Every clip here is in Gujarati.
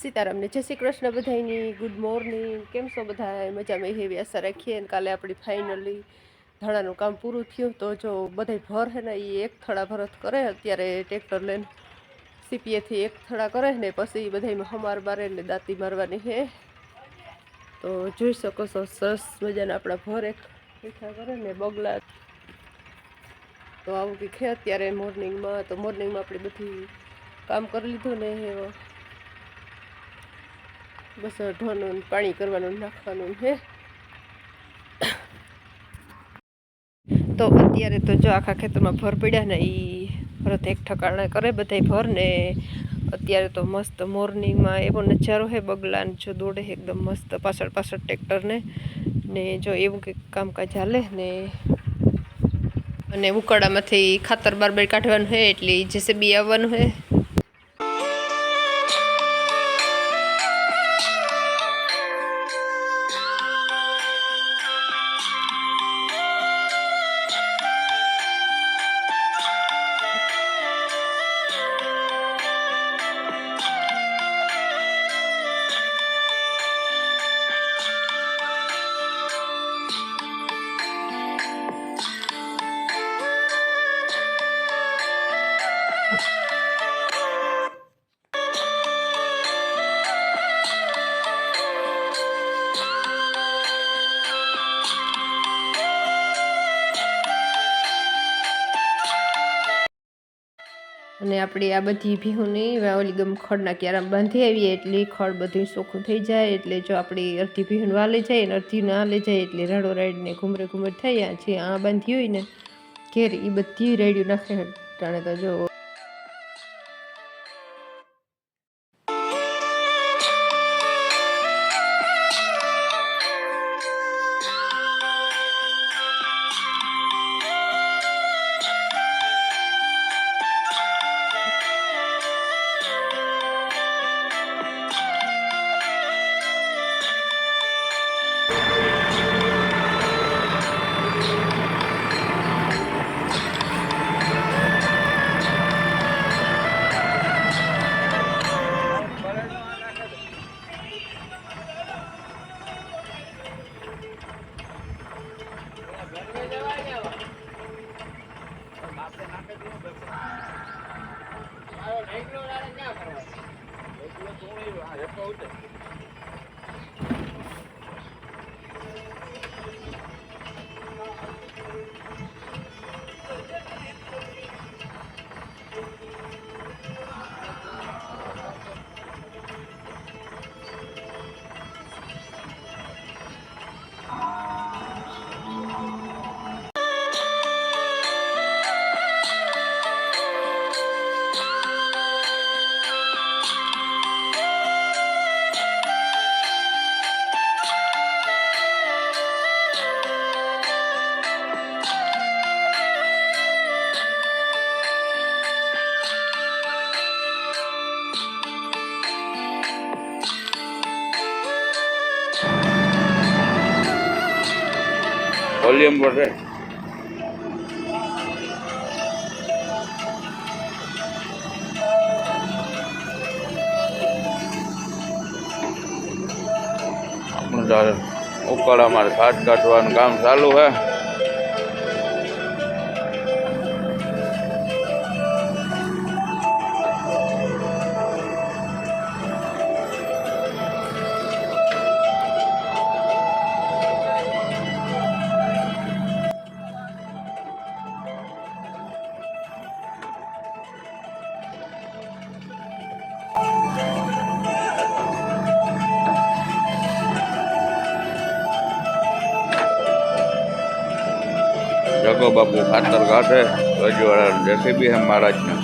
સીતારામને જય શ્રી કૃષ્ણ બધાની ગુડ મોર્નિંગ. કેમ છો બધા? મજામાં એવી આશા રાખીએ. અને કાલે આપણી ફાઇનલી ધડાનું કામ પૂરું થયું. તો જો બધા ભર હે ને એ એક થડા ભરત કરે અત્યારે ટ્રેક્ટર લઈને સીપીએથી એક થડા કરે ને પછી બધામાં હમાર બારે એટલે દાંતી મારવાની હે. તો જોઈ શકો છો સરસ મજાના આપણા ભર એક મીઠા કરે ને બગલા. તો આવું કંઈક છે અત્યારે મોર્નિંગમાં. તો મોર્નિંગમાં આપણે બધી કામ કરી લીધું ને બસ ઢોરનું પાણી કરવાનું નાખવાનું છે. તો અત્યારે તો જો આખા ખેતરમાં ભર પડ્યા ને એ ભરત એક ઠકાણા કરે બધા ભર ને. અત્યારે તો મસ્ત મોર્નિંગમાં એવો નજારો છે બગલાને જો દોડે એકદમ મસ્ત પાછળ પાછળ ટ્રેક્ટરને ને જો એવું કંઈક કામકાજ હાલે ને. અને ઉકાળામાંથી ખાતર બાર કાઢવાનું છે એટલે જેસીબી આવવાનું છે. અને આપણે આ બધી ભીહુંની ઓલી ગમ ખડના ક્યારા બાંધી આવીએ એટલે ખડ બધું ચોખ્ખું થઈ જાય. એટલે જો આપણી અડધી ભીહું વાલે જાય ને અડધી ના લે જાય એટલે રાડો રાડીને ઘુમરે ઘુમરે થઈ છે. આ બાંધી હોય ને ઘેર એ બધી રેડિયું નાખે ટાણે તો જો વોલ્યુમ વધે. આપણું ઉકાળામાં ખાટ કાઢવાનું કામ ચાલુ હે. જગો બાપુ ખાતર કાઢે રજવાડા જેસીબી હે મહારાજના.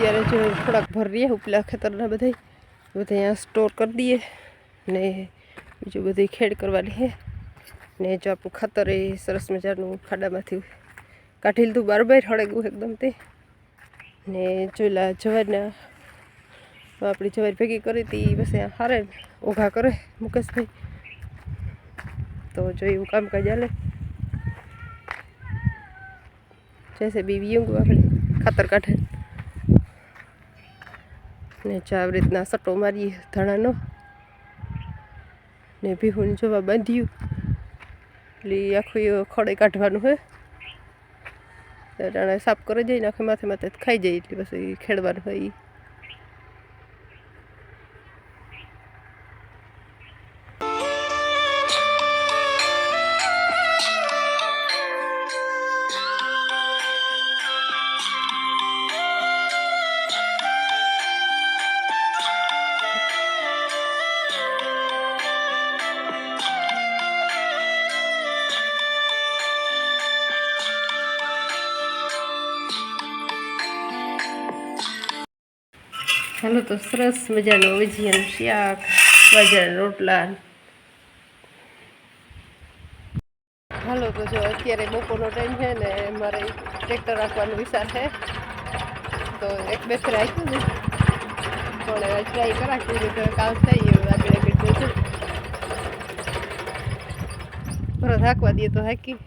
અત્યારે જો થોડાક ભરીએ ઉપલા ખેતરના બધા અહીંયા સ્ટોર કરી દઈએ ને બીજું બધું ખેડ કરવાની છે ને જો આપણું ખાતર એ સરસ મજાનું ખાડામાંથી કાઢી લીધું બારબાર હળેગું એકદમ તે ને જોઈલા જવારના આપણી જવાર ભેગી કરી હતી બસ અહીંયા હારે ઊભા કરે મુકેશભાઈ તો જો એવું કામકાજ ચાલે જૈસે બીવી ઊંઘ આપણે ખાતર કાઢે ને જો આવી રીતના સટ્ટો મારીએ ધાણાનો ને ભીહું જોવા બાંધ્યું એટલે આખું ખડે કાઢવાનું હોય ટાણા સાફ કરી જાય ને આખે માથે માથે ખાઈ જાય એટલે પછી ખેડવાનું હોય ઈ હાલો તો સરસ મજાનું ભજીયાનું શાક બાજરાના રોટલા હાલો તો જો અત્યારે બપોરનો ટાઈમ છે ને મારે ટ્રેક્ટર રાખવાનો વિચાર છે તો એક બે ફેર આપ્યું ને પણ ટ્રાય કરા કેવી રીતે કામ થઈ ગયું આગળ આગળ જોજો પરત હાંકવા દઈએ તો હાકી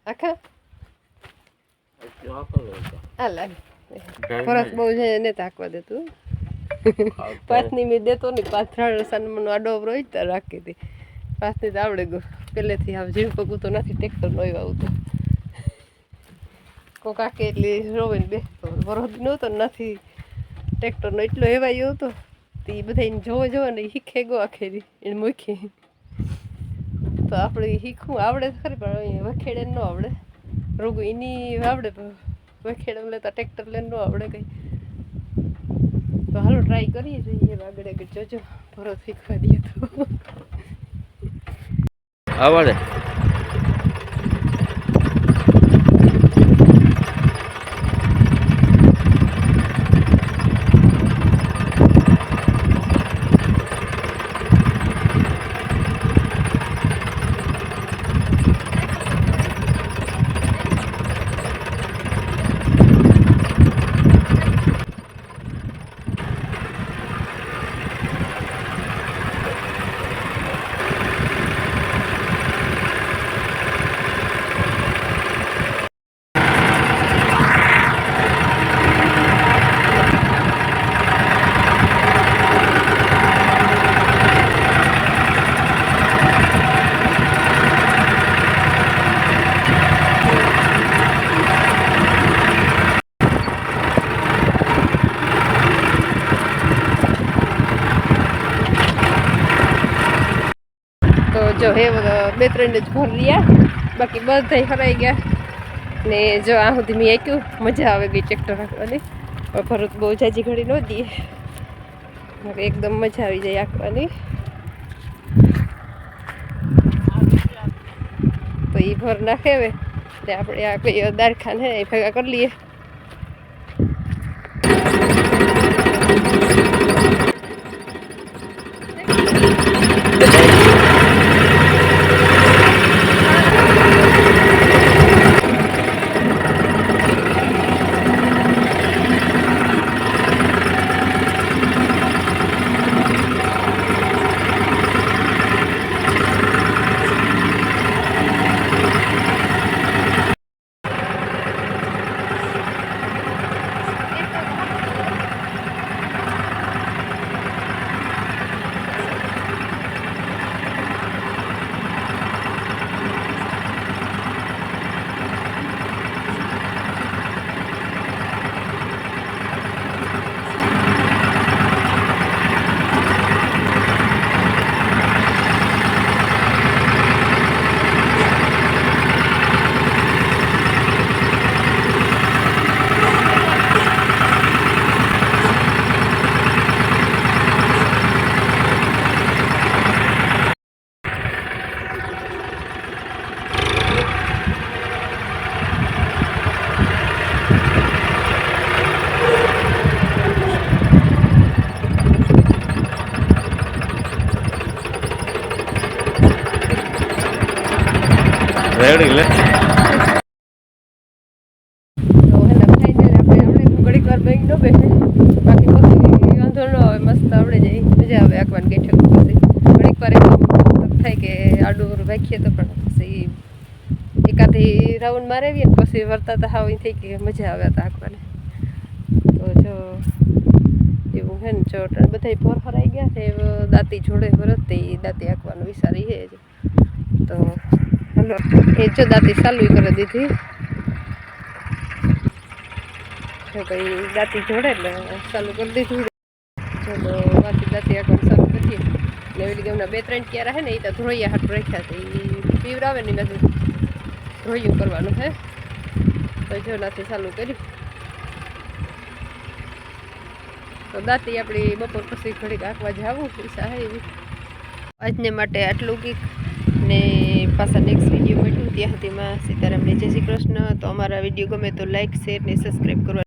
આખા હાલ પરત બહુ છે એને તાકવા દેતું 5 મિનિટ દેતો ને 5 સાનમનો આડો રોજ તો રાખી હતી 5 ની તો આવડે ગયું પહેલેથી આવ જીવ પગું તો નથી ટ્રેક્ટર નો આવ્યું તો કોક આકે એટલી રોવે ને બેસતો વરોધ નહોતો નથી ટ્રેક્ટરનો એટલો હેવાયો હતો તો એ બધા જોવે ને શીખે ગો આખેરી એને મૂકી તો આપણે શીખવું આવડે ખરી પણ વખેડે ન આવડે રોગું એની આવડે વખેડે લેતા ટ્રેક્ટર લઈને ન આવડે કંઈ તો હાલો ટ્રાય કરીએ જોઈએ આગળ આગળ જોજો ભરો શીખવા દઈએ તો આવડે જો હે 2-3 જ ભર રહ્યા બાકી બધા હરાઈ ગયા ને જો આ સુધી મેં આક્યું મજા આવે ગઈ ટ્રેક્ટર રાખવાની ભરત બહુ જાજી ઘડી ન દઈએ એકદમ મજા આવી જાય આંકવાની તો એ ભર નાખે હવે એટલે આપણે આ કોઈ દારખાન હે એ ભેગા કરી લઈએ રેડી લે તો હેને ફાઇનલ આપણે ઘડીક વાર બેંક ન બેસે બાકી પછી વાંધો ન આવે મસ્ત આવડે જાય મજા આવે આંકવાની બેઠક પછી ઘડીક વાર એમ થાય કે આડું રાખીએ તો પણ પછી એકાદી રાઉન્ડ મારેવીએ ને પછી વર્તાતા હાવ એ થઈ કે મજા આવે હતા આંકવાની તો જો એવું હે ને જો બધા ભોર હરાઈ ગયા છે દાંતી જોડે ભરત તે દાંતી આંકવાનું વિચારી છે તો હાલો એ જો દાંતી ચાલુ કરી દીધી જો કંઈ દાંતી જોડે એટલે ચાલુ કરી દીધું ચલો વાંચી દાંતી આંકવાનું ચાલુ કરીએ એટલે એવી રીતે હમણાં 2-3 ક્યારા હે ને એ તો ધ્રોયા હાટ રાખ્યા છે એ પીવરાવે ને નથી ધ્રોયું કરવાનું હે તો જો નાથી ચાલુ કર્યું તો દાંતી આપણી બપોર પછી ઘડીક આંકવા જાવું પૈસા હે એવી આજને માટે આટલું કંઈક ને પાછા નેક્સ્ટ વિડીયો મળ્યું ત્યાં સુધીમાં સીતારામને જય શ્રી કૃષ્ણ તો અમારા વિડીયો ગમે તો લાઈક શેર ને સબસ્ક્રાઈબ કરવા